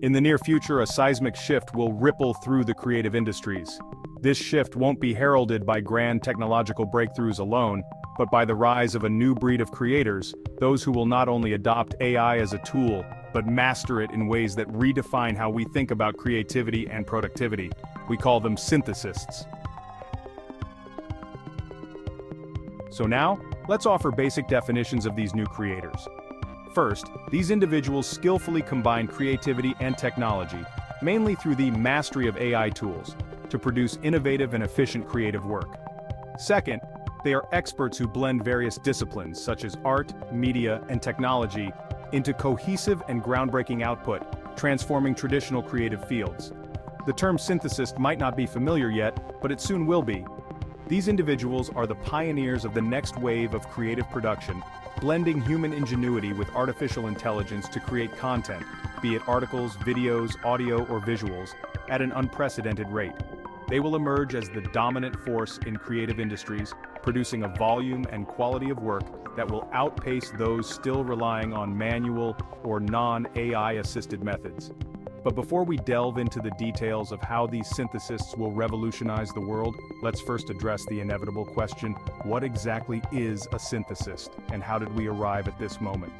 In the near future, a seismic shift will ripple through the creative industries. This shift won't be heralded by grand technological breakthroughs alone, but by the rise of a new breed of creators, those who will not only adopt AI as a tool, but master it in ways that redefine how we think about creativity and productivity. We call them synthesists. So now, let's offer basic definitions of these new creators. First, these individuals skillfully combine creativity and technology, mainly through the mastery of AI tools, to produce innovative and efficient creative work. Second, they are experts who blend various disciplines such as art, media, and technology into cohesive and groundbreaking output, transforming traditional creative fields. The term synthesist might not be familiar yet, but it soon will be. These individuals are the pioneers of the next wave of creative production, blending human ingenuity with artificial intelligence to create content, be it articles, videos, audio, or visuals, at an unprecedented rate. They will emerge as the dominant force in creative industries, producing a volume and quality of work that will outpace those still relying on manual or non-AI assisted methods. But before we delve into the details of how these synthesists will revolutionize the world, let's first address the inevitable question: what exactly is a synthesist, and how did we arrive at this moment?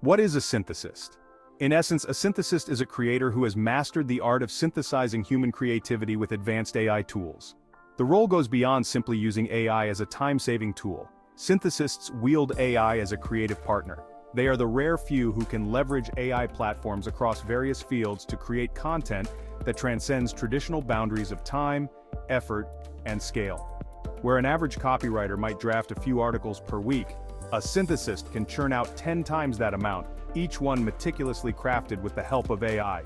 What is a synthesist? In essence, a synthesist is a creator who has mastered the art of synthesizing human creativity with advanced AI tools. The role goes beyond simply using AI as a time-saving tool. Synthesists wield AI as a creative partner. They are the rare few who can leverage AI platforms across various fields to create content that transcends traditional boundaries of time, effort, and scale. Where an average copywriter might draft a few articles per week, a synthesist can churn out 10 times that amount, each one meticulously crafted with the help of AI.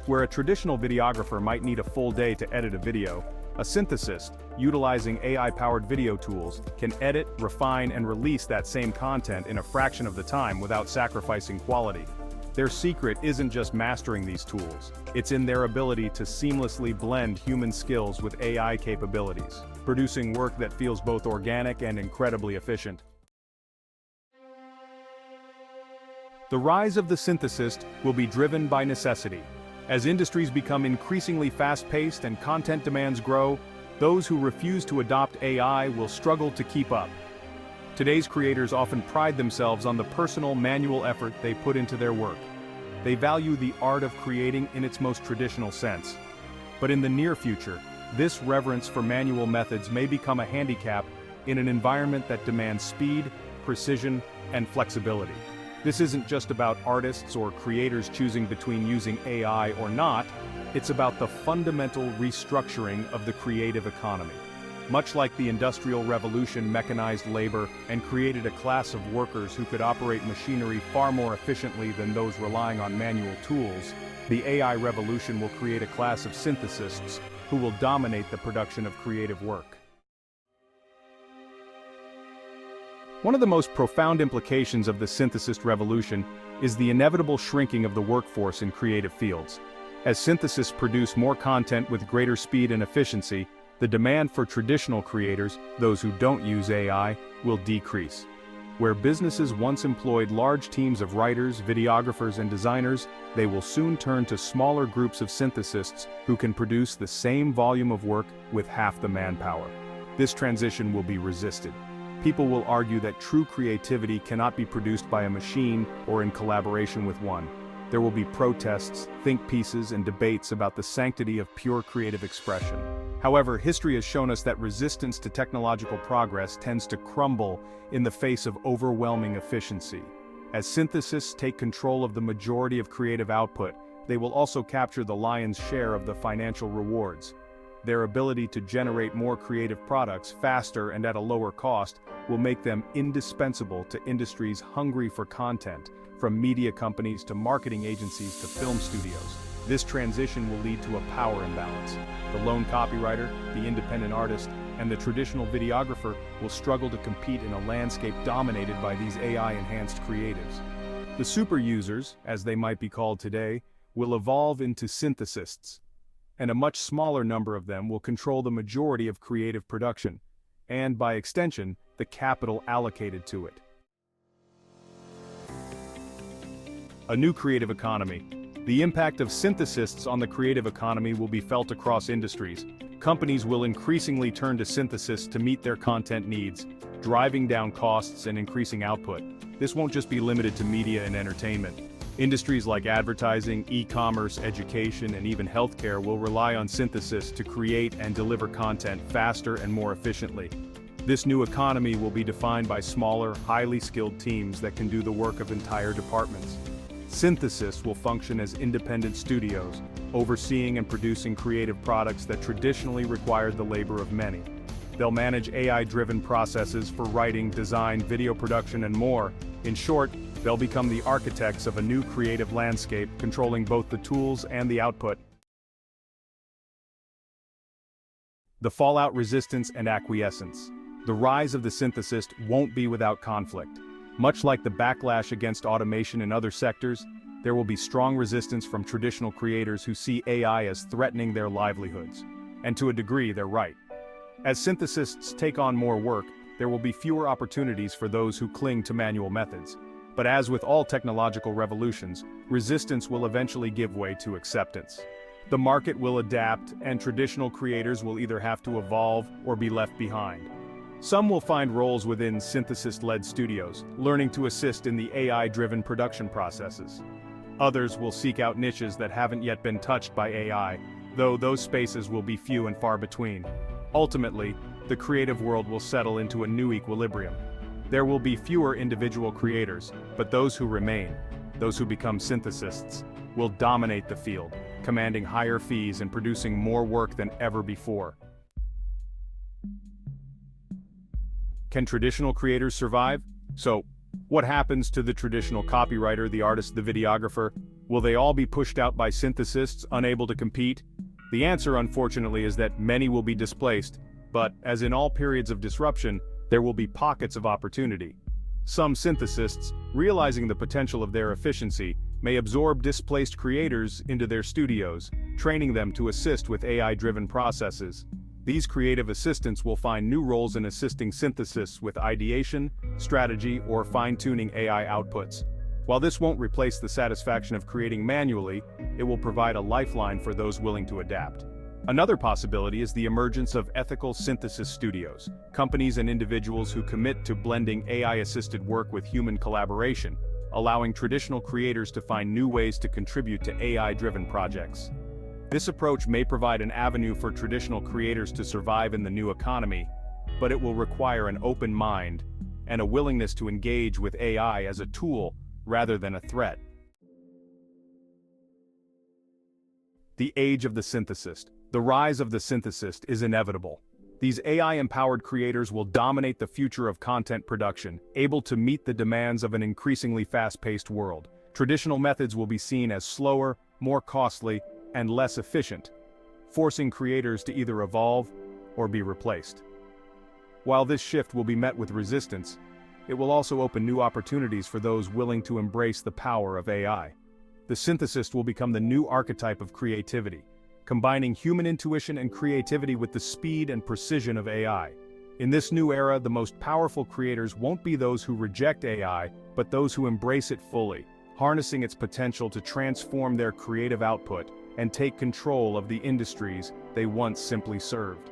Where a traditional videographer might need a full day to edit a video, a synthesist, utilizing AI-powered video tools, can edit, refine, and release that same content in a fraction of the time without sacrificing quality. Their secret isn't just mastering these tools, it's in their ability to seamlessly blend human skills with AI capabilities, producing work that feels both organic and incredibly efficient. The rise of the synthesist will be driven by necessity. As industries become increasingly fast-paced and content demands grow, those who refuse to adopt AI will struggle to keep up. Today's creators often pride themselves on the personal manual effort they put into their work. They value the art of creating in its most traditional sense. But in the near future, this reverence for manual methods may become a handicap in an environment that demands speed, precision, and flexibility. This isn't just about artists or creators choosing between using AI or not, it's about the fundamental restructuring of the creative economy. Much like the Industrial Revolution mechanized labor and created a class of workers who could operate machinery far more efficiently than those relying on manual tools, the AI revolution will create a class of synthesists who will dominate the production of creative work. One of the most profound implications of the synthesist revolution is the inevitable shrinking of the workforce in creative fields. As synthesists produce more content with greater speed and efficiency, the demand for traditional creators, those who don't use AI, will decrease. Where businesses once employed large teams of writers, videographers, and designers, they will soon turn to smaller groups of synthesists who can produce the same volume of work with half the manpower. This transition will be resisted. People will argue that true creativity cannot be produced by a machine or in collaboration with one. There will be protests, think pieces, and debates about the sanctity of pure creative expression. However, history has shown us that resistance to technological progress tends to crumble in the face of overwhelming efficiency. As synthesists take control of the majority of creative output, they will also capture the lion's share of the financial rewards. Their ability to generate more creative products faster and at a lower cost will make them indispensable to industries hungry for content, from media companies to marketing agencies to film studios. This transition will lead to a power imbalance. The lone copywriter, the independent artist, and the traditional videographer will struggle to compete in a landscape dominated by these AI-enhanced creatives. The super users, as they might be called today, will evolve into synthesists, and a much smaller number of them will control the majority of creative production, and by extension, the capital allocated to it. A new creative economy. The impact of synthesists on the creative economy will be felt across industries. Companies will increasingly turn to synthesists to meet their content needs, driving down costs and increasing output. This won't just be limited to media and entertainment. Industries like advertising, e-commerce, education, and even healthcare will rely on synthesis to create and deliver content faster and more efficiently. This new economy will be defined by smaller, highly skilled teams that can do the work of entire departments. Synthesists will function as independent studios, overseeing and producing creative products that traditionally required the labor of many. They'll manage AI-driven processes for writing, design, video production, and more. In short, they'll become the architects of a new creative landscape, controlling both the tools and the output. The fallout, resistance, and acquiescence. The rise of the synthesist won't be without conflict. Much like the backlash against automation in other sectors, there will be strong resistance from traditional creators who see AI as threatening their livelihoods. And to a degree, they're right. As synthesists take on more work, there will be fewer opportunities for those who cling to manual methods. But as with all technological revolutions, resistance will eventually give way to acceptance. The market will adapt, and traditional creators will either have to evolve or be left behind. Some will find roles within synthesis-led studios, learning to assist in the AI-driven production processes. Others will seek out niches that haven't yet been touched by AI, though those spaces will be few and far between. Ultimately, the creative world will settle into a new equilibrium. There will be fewer individual creators, but those who remain, those who become synthesists, will dominate the field, commanding higher fees and producing more work than ever before. Can traditional creators survive? So, what happens to the traditional copywriter, the artist, the videographer? Will they all be pushed out by synthesists, unable to compete? The answer, unfortunately, is that many will be displaced, but, as in all periods of disruption, there will be pockets of opportunity. Some synthesists, realizing the potential of their efficiency, may absorb displaced creators into their studios, training them to assist with AI-driven processes. These creative assistants will find new roles in assisting synthesists with ideation, strategy, or fine-tuning AI outputs. While this won't replace the satisfaction of creating manually, it will provide a lifeline for those willing to adapt. Another possibility is the emergence of ethical synthesis studios, companies and individuals who commit to blending AI-assisted work with human collaboration, allowing traditional creators to find new ways to contribute to AI-driven projects. This approach may provide an avenue for traditional creators to survive in the new economy, but it will require an open mind and a willingness to engage with AI as a tool rather than a threat. The age of the synthesist. The rise of the synthesist is inevitable. These AI-empowered creators will dominate the future of content production, able to meet the demands of an increasingly fast-paced world. Traditional methods will be seen as slower, more costly, and less efficient, forcing creators to either evolve or be replaced. While this shift will be met with resistance, it will also open new opportunities for those willing to embrace the power of AI. The synthesist will become the new archetype of creativity, combining human intuition and creativity with the speed and precision of AI. In this new era, the most powerful creators won't be those who reject AI, but those who embrace it fully, harnessing its potential to transform their creative output and take control of the industries they once simply served.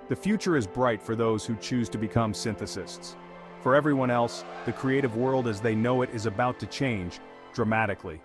The future is bright for those who choose to become synthesists. For everyone else, the creative world as they know it is about to change dramatically.